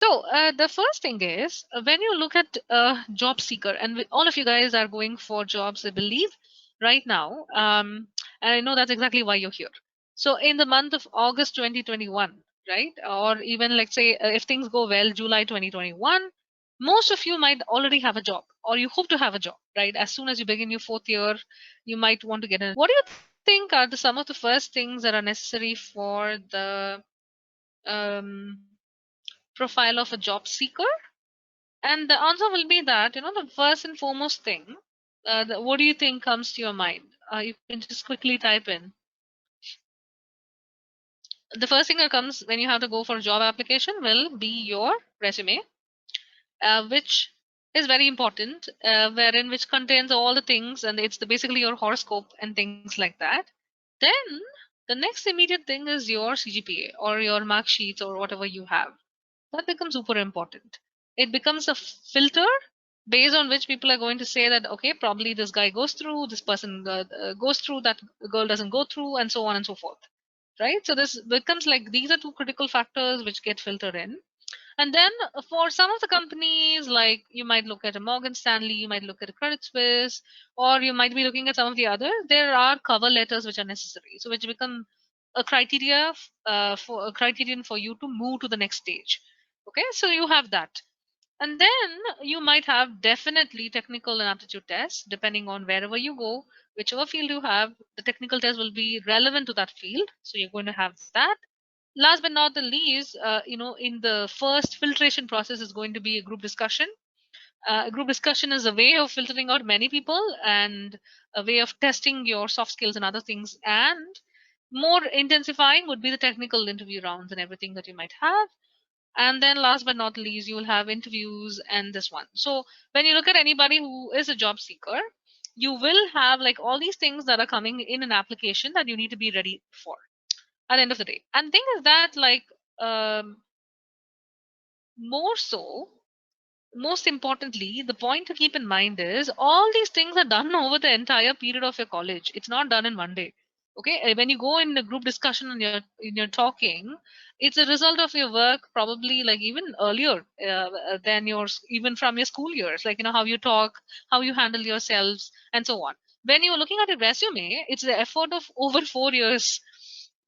So the first thing is when you look at job seeker, and all of you guys are going for jobs, I believe, right now. And I know that's exactly why you're here. So in the month of August 2021, right, or even let's say if things go well, July 2021, most of you might already have a job, or you hope to have a job, right? As soon as you begin your fourth year, you might want to get in. What do you think are some of the first things that are necessary for the um, profile of a job seeker? And the answer will be that, the first and foremost thing, what do you think comes to your mind? You can just quickly type in. The first thing that comes when you have to go for a job application will be your resume, which is very important, wherein which contains all the things, and it's basically your horoscope and things like that. Then the next immediate thing is your CGPA or your mark sheets or whatever you have. That becomes super important. It becomes a filter based on which people are going to say that, okay, probably this guy goes through, this person goes through, that girl doesn't go through, and so on and so forth. Right? So this becomes like these are two critical factors which get filtered in. And then for some of the companies, like you might look at a Morgan Stanley, you might look at a Credit Suisse, or you might be looking at some of the others, there are cover letters which are necessary. So which become a criteria for a criterion for you to move to the next stage. Okay, so you have that. And then you might have definitely technical and aptitude tests, depending on wherever you go, whichever field you have, the technical test will be relevant to that field. So you're going to have that. Last but not the least, in the first filtration process is going to be a group discussion. A group discussion is a way of filtering out many people and a way of testing your soft skills and other things. And more intensifying would be the technical interview rounds and everything that you might have. And then last but not least, you will have interviews and this one. So when you look at anybody who is a job seeker, you will have like all these things that are coming in an application that you need to be ready for at the end of the day. And thing is that like um, more so, most importantly, the point to keep in mind is all these things are done over the entire period of your college. It's not done in one day. Okay, when you go in a group discussion and you're talking, it's a result of your work probably like even earlier than yours, even from your school years. Like how you talk, how you handle yourselves, and so on. When you're looking at a resume, it's the effort of over 4 years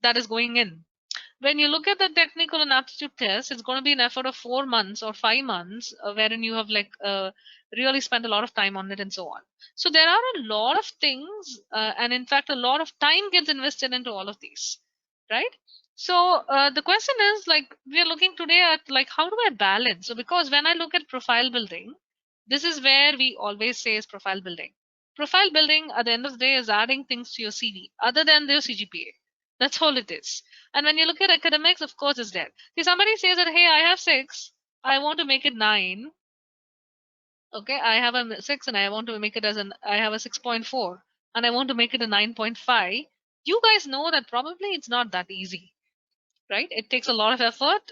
that is going in. When you look at the technical and aptitude test, it's going to be an effort of 4 months or 5 months, wherein you have like really spent a lot of time on it and so on. So there are a lot of things, and in fact, a lot of time gets invested into all of these, right? So the question is like we are looking today at like how do I balance? So because when I look at profile building, this is where we always say is profile building. Profile building at the end of the day is adding things to your CV other than their CGPA. That's all it is. And when you look at academics, of course, it's there. See, somebody says that, hey, I have 6, I want to make it 9. Okay, I have a 6 and I want to make it I have a 6.4 and I want to make it a 9.5. You guys know that probably it's not that easy, right? It takes a lot of effort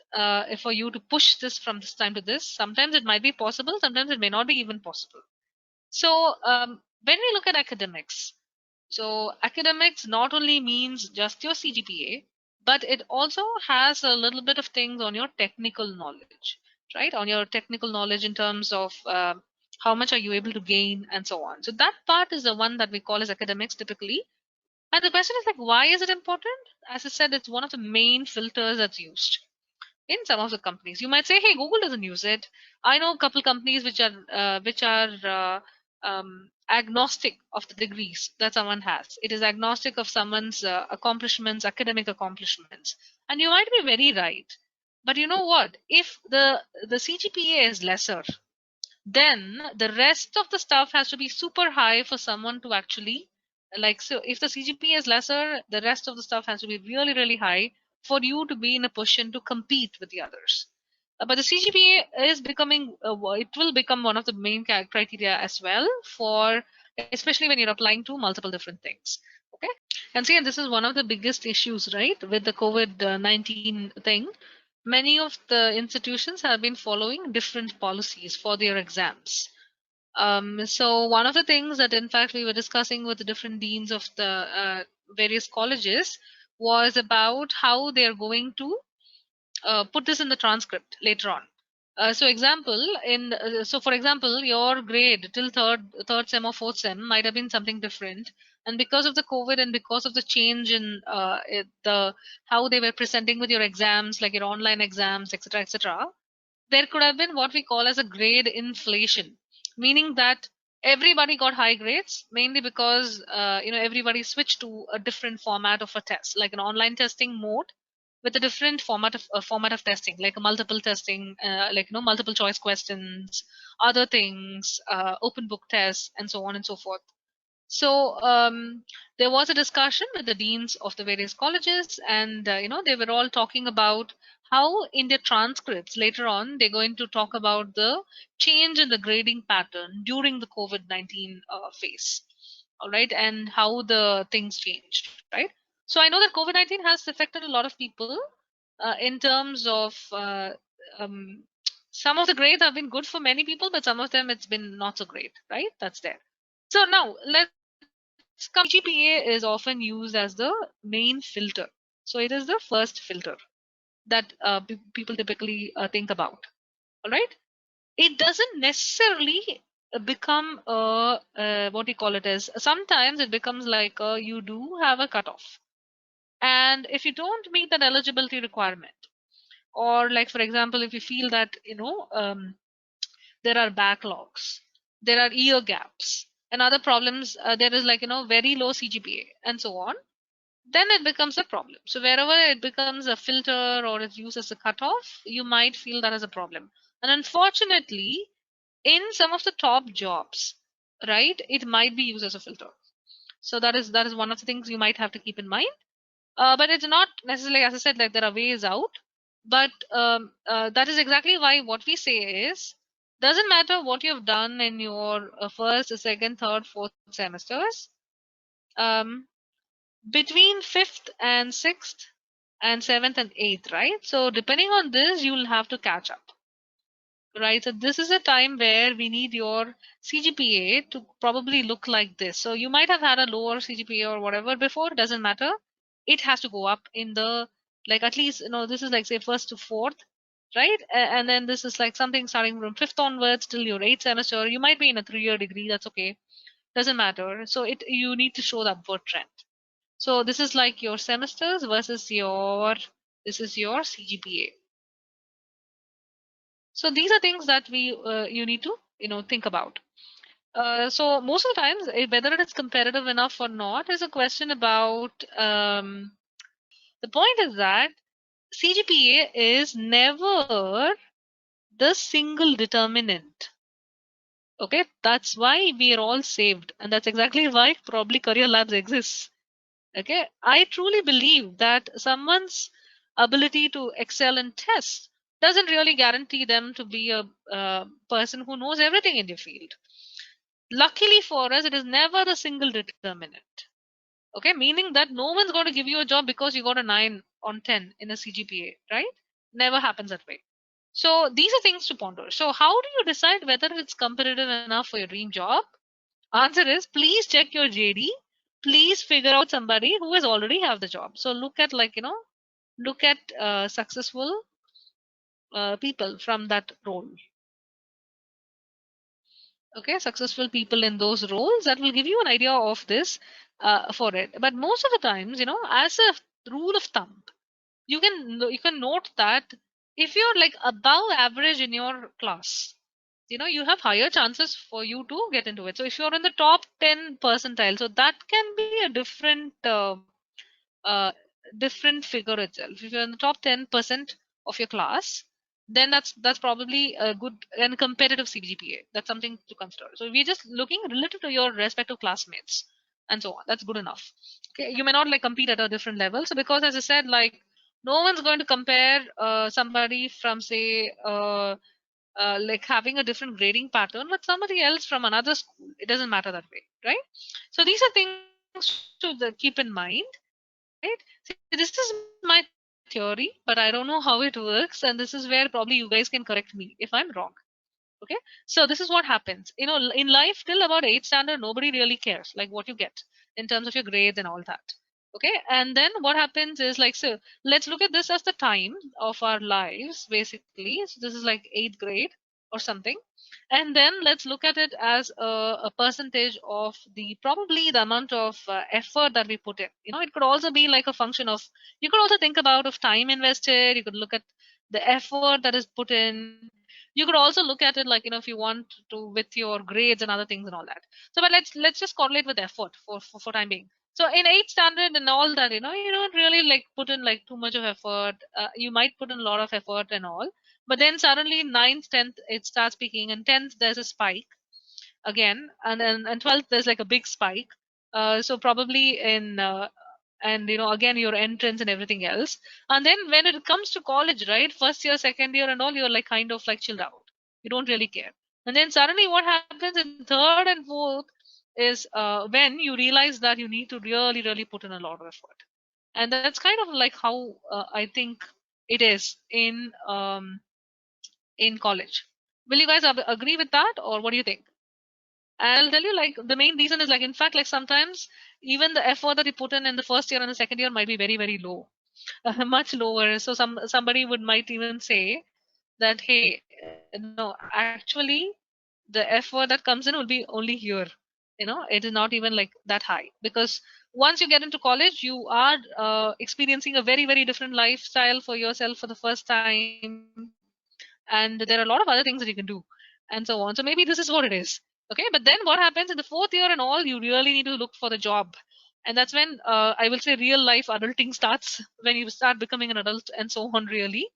for you to push this from this time to this. Sometimes it might be possible, sometimes it may not be even possible. So when we look at academics, so academics not only means just your CGPA, but it also has a little bit of things on your technical knowledge, right? On your technical knowledge in terms of how much are you able to gain and so on. So that part is the one that we call as academics typically. And the question is like, why is it important? As I said, it's one of the main filters that's used in some of the companies. You might say, hey, Google doesn't use it. I know a couple companies which are agnostic of the degrees that someone has. It is agnostic of someone's accomplishments, academic accomplishments, and you might be very right. But you know what? If the CGPA is lesser, then the rest of the stuff has to be super high for someone to actually like. So if the CGPA is lesser, the rest of the stuff has to be really really high for you to be in a position to compete with the others. But the CGPA is becoming it will become one of the main criteria as well for, especially when you're applying to multiple different things. Okay, and see, and this is one of the biggest issues, right, with the COVID-19 thing. Many of the institutions have been following different policies for their exams. So one of the things that in fact we were discussing with the different deans of the various colleges was about how they're going to put this in the transcript later on. So example in so for example, your grade till third sem or fourth sem might have been something different, and because of the COVID and because of the change in the how they were presenting with your exams, like your online exams, etc., etc., there could have been what we call as a grade inflation, meaning that everybody got high grades mainly because everybody switched to a different format of a test, like an online testing mode with a different format of testing, like a multiple testing, like multiple choice questions, other things, open book tests, and so on and so forth. So there was a discussion with the deans of the various colleges, and they were all talking about how in their transcripts later on they're going to talk about the change in the grading pattern during the COVID-19 phase. All right, and how the things changed. Right. So I know that COVID-19 has affected a lot of people in terms of um, some of the grades have been good for many people, but some of them it's been not so great. Right. That's there. So now let's come. CGPA is often used as the main filter. So it is the first filter that people typically think about. All right. It doesn't necessarily become what do you call it as. Sometimes it becomes like you do have a cutoff, and if you don't meet that eligibility requirement, or like for example, if you feel that there are backlogs, there are year gaps, and other problems, there is like very low CGPA and so on, then it becomes a problem. So wherever it becomes a filter or it's used as a cutoff, you might feel that as a problem. And unfortunately, in some of the top jobs, right, it might be used as a filter. So that is one of the things you might have to keep in mind. But it's not necessarily, as I said, like there are ways out. But that is exactly why what we say is, doesn't matter what you've done in your first, second, third, fourth semesters. Um, Between fifth and sixth and seventh and eighth, right? So depending on this, you'll have to catch up, right? So this is a time where we need your CGPA to probably look like this. So you might have had a lower CGPA or whatever before, doesn't matter. It has to go up in the, like, at least, this is like say first to fourth, right? And then this is like something starting from fifth onwards till your eighth semester. You might be in a 3-year degree, that's okay. Doesn't matter. So you need to show the upward trend. So this is like your semesters versus this is your CGPA. So these are things that you need to think about. So most of the times, whether it is competitive enough or not is a question about. The point is that CGPA is never the single determinant. Okay, that's why we are all saved, and that's exactly why probably Career Labs exists. Okay, I truly believe that someone's ability to excel in tests doesn't really guarantee them to be a person who knows everything in their field. Luckily for us, it is never the single determinant. Okay, meaning that no one's going to give you a job because you got a 9 on 10 in a CGPA, right? Never happens that way. So these are things to ponder. So how do you decide whether it's competitive enough for your dream job? Answer is, please check your JD. Please figure out somebody who has already have the job. So look at look at successful people from that role. Okay, successful people in those roles, that will give you an idea of this for it. But most of the times, as a rule of thumb, you can note that if you're like above average in your class, you have higher chances for you to get into it. So if you're in the top 10 percentile, so that can be a uh, different figure itself. If you're in the top 10% of your class, then that's probably a good and competitive CGPA. That's something to consider. So we're just looking relative to your respective classmates and so on. That's good enough. Okay, you may not like compete at a different level. So because as I said, like no one's going to compare somebody from say like having a different grading pattern with somebody else from another school. It doesn't matter that way, right? So these are things to keep in mind, right? See, this is my theory, but I don't know how it works, and this is where probably you guys can correct me if I'm wrong. Okay, so this is what happens. In life, till about 8th standard, nobody really cares like what you get in terms of your grades and all that. Okay, and then what happens is like, so let's look at this as the time of our lives basically. So this is like 8th grade or something, and then let's look at it as a percentage of the probably the amount of effort that we put in. It could also be like a function of, you could also think about of time invested. You could look at the effort that is put in. You could also look at it like, if you want to with your grades and other things and all that. So but let's just correlate with effort for time being. So in 8th standard and all that, you don't really like put in like too much of effort. You might put in a lot of effort and all, but then suddenly ninth, 10th, it starts peaking, and 10th there's a spike again, and then and 12th there's like a big spike. So probably in and again your entrance and everything else, and then when it comes to college, right, first year, second year and all, you're like kind of like chilled out. You don't really care. And then suddenly what happens in third and fourth is when you realize that you need to really really put in a lot of effort. And that's kind of like how I think it is in college. Will you guys agree with that, or what do you think? And I'll tell you, like, the main reason is like, in fact, like sometimes even the effort that you put in the first year and the second year might be very, very low, much lower. So somebody would might even say that, hey, no, actually, the effort that comes in will be only here. It is not even like that high, because once you get into college, you are experiencing a very, very different lifestyle for yourself for the first time, and there are a lot of other things that you can do, and so on. So maybe this is what it is. Okay, but then what happens in the fourth year and all, you really need to look for the job, and that's when I will say real life adulting starts, when you start becoming an adult and so on, really.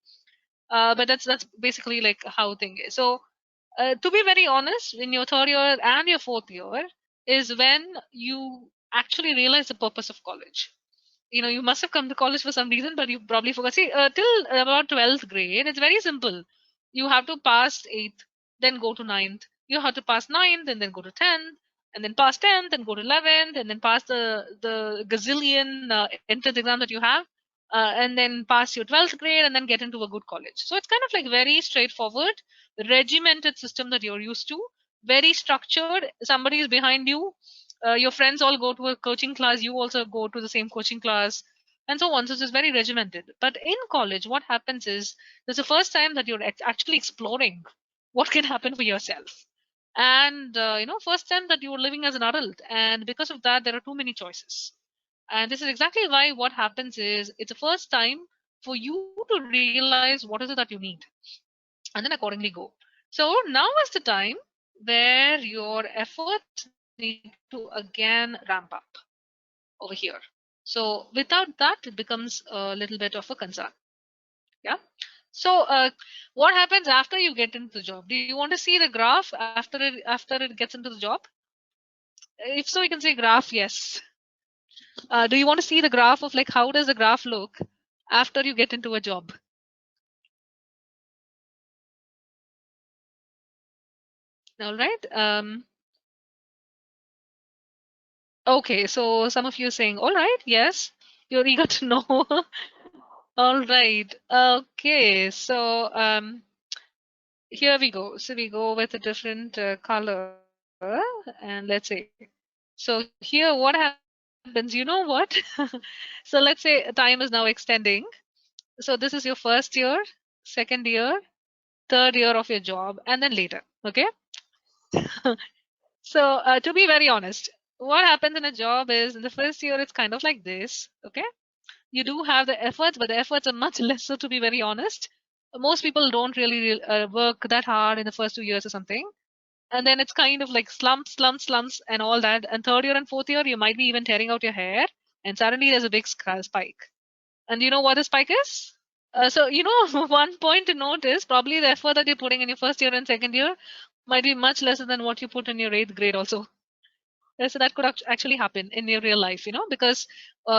But that's basically like how thing is. So to be very honest, in your third year and your fourth year is when you actually realize the purpose of college. You must have come to college for some reason, but you probably forgot. See, till about 12th grade, it's very simple. You have to pass 8th, then go to ninth. You have to pass ninth, and then go to 10th, and then pass 10th, and go to 11th, and then pass the gazillion entrance exam that you have, and then pass your 12th grade, and then get into a good college. So it's kind of like very straightforward, regimented system that you're used to, very structured. Somebody is behind you, your friends all go to a coaching class, you also go to the same coaching class, and so on. So it's very regimented. But in college, what happens is, there's the first time that you're actually exploring what can happen for yourself, and first time that you're living as an adult, and because of that there are too many choices. And this is exactly why what happens is, it's the first time for you to realize what is it that you need, and then accordingly go. So now is the time where your efforts need to again ramp up over here. So without that, it becomes a little bit of a concern. Yeah. So what happens after you get into the job? Do you want to see the graph after it gets into the job? If so, you can say graph, yes. Do you want to see the graph of like how does the graph look after you get into a job? All right. Okay, so some of you saying, all right, yes, you're eager to know. All right. Okay, so here we go. So we go with a different color, and let's say, so here what happens, you know what? So let's say time is now extending. So this is your first year, second year, third year of your job, and then later. Okay. So to be very honest, what happens in a job is, in the first year it's kind of like this. Okay, you do have the efforts, but the efforts are much lesser, to be very honest. Most people don't really work that hard in the first 2 years or something, and then it's kind of like slumps and all that. And third year and fourth year, you might be even tearing out your hair, and suddenly there's a big spike. And you know what the spike is? So one point to note is, probably the effort that you're putting in your first year and second year might be much lesser than what you put in your 8th grade also. So that could actually happen in your real life, because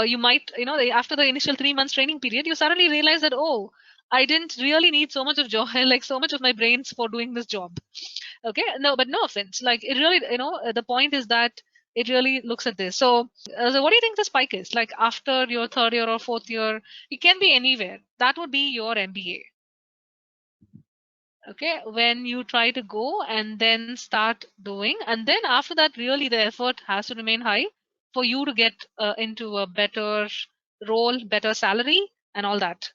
you might, after the initial 3 months training period, you suddenly realize that, oh, I didn't really need so much of joy, like so much of my brains for doing this job. Okay, no, but no offense. Like, it really, the point is that it really looks at this. So what do you think the spike is? Like, after your third year or fourth year, it can be anywhere. That would be your MBA. Okay, when you try to go and then start doing, and then after that, really the effort has to remain high for you to get into a better role, better salary, and all that.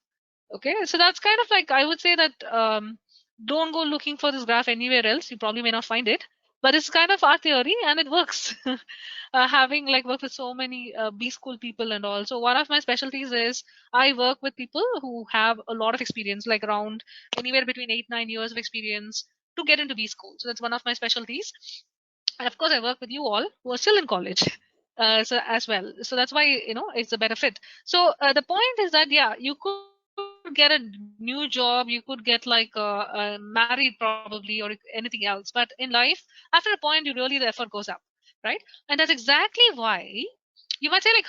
Okay, so that's kind of like, I would say that don't go looking for this graph anywhere else. You probably may not find it, but it's kind of our theory and it works. Having like worked with so many B school people and all. So one of my specialties is I work with people who have a lot of experience, like around anywhere between 8-9 years of experience to get into B school. So that's one of my specialties. And of course, I work with you all who are still in college. So as well, so that's why it's a better fit. So the point is that yeah, you could get a new job, you could get like married probably or anything else, but in life, after a point, you really the effort goes up, right? And that's exactly why you might say like,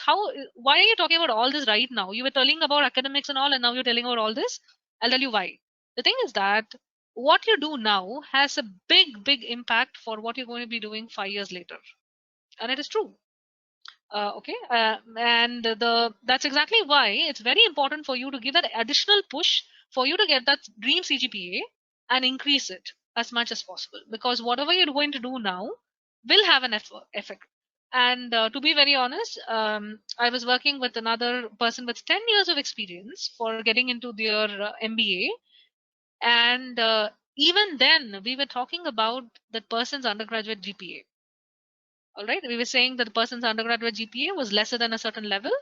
why are you talking about all this right now? You were telling about academics and all, and now you're telling about all this. I'll tell you why. The thing is that what you do now has a big impact for what you're going to be doing 5 years later, and it is true. Okay, and that's exactly why it's very important for you to give that additional push for you to get that dream CGPA and increase it as much as possible, because whatever you're going to do now will have an effect. And to be very honest, I was working with another person with 10 years of experience for getting into their MBA, and even then we were talking about that person's undergraduate GPA. All right, we were saying that the person's undergraduate GPA was lesser than a certain level,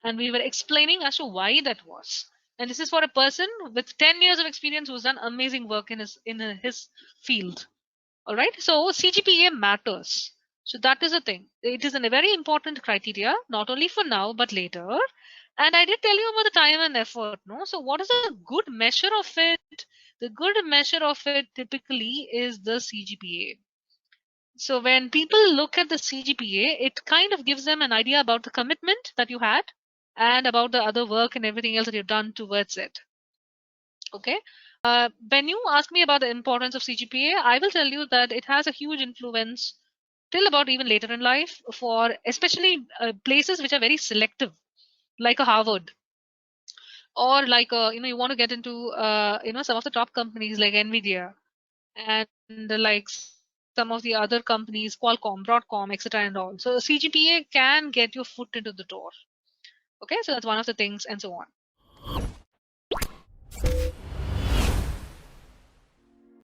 and we were explaining as to why that was. And this is for a person with 10 years of experience who's done amazing work in his field. All right, so CGPA matters. So that is the thing. It is a very important criteria, not only for now but later. And I did tell you about the time and effort, no? So what is a good measure of it? The good measure of it typically is the CGPA. So when people look at the CGPA, it kind of gives them an idea about the commitment that you had and about the other work and everything else that you've done towards it. Okay. When you ask me about the importance of CGPA, I will tell you that it has a huge influence till about even later in life for especially places which are very selective, like a Harvard, or like you want to get into some of the top companies like Nvidia, and like some of the other companies, Qualcomm, Broadcom, etc. and all. So CGPA can get your foot into the door. Okay, so that's one of the things, and so on.